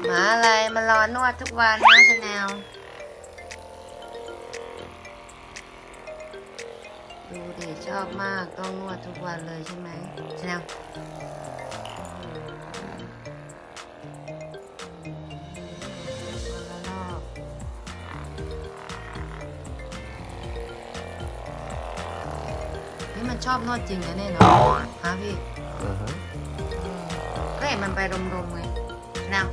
หมาอะไรมารอนวดทุกวันนะชาแนลดูดิชอบมากต้องนวดทุกวันเลยใช่ไหมชาแนลนี่มันชอบนวดจริงนะเนี่ยเนาะฮะพี่ก็เห็นมันไปรมๆไงชาแนล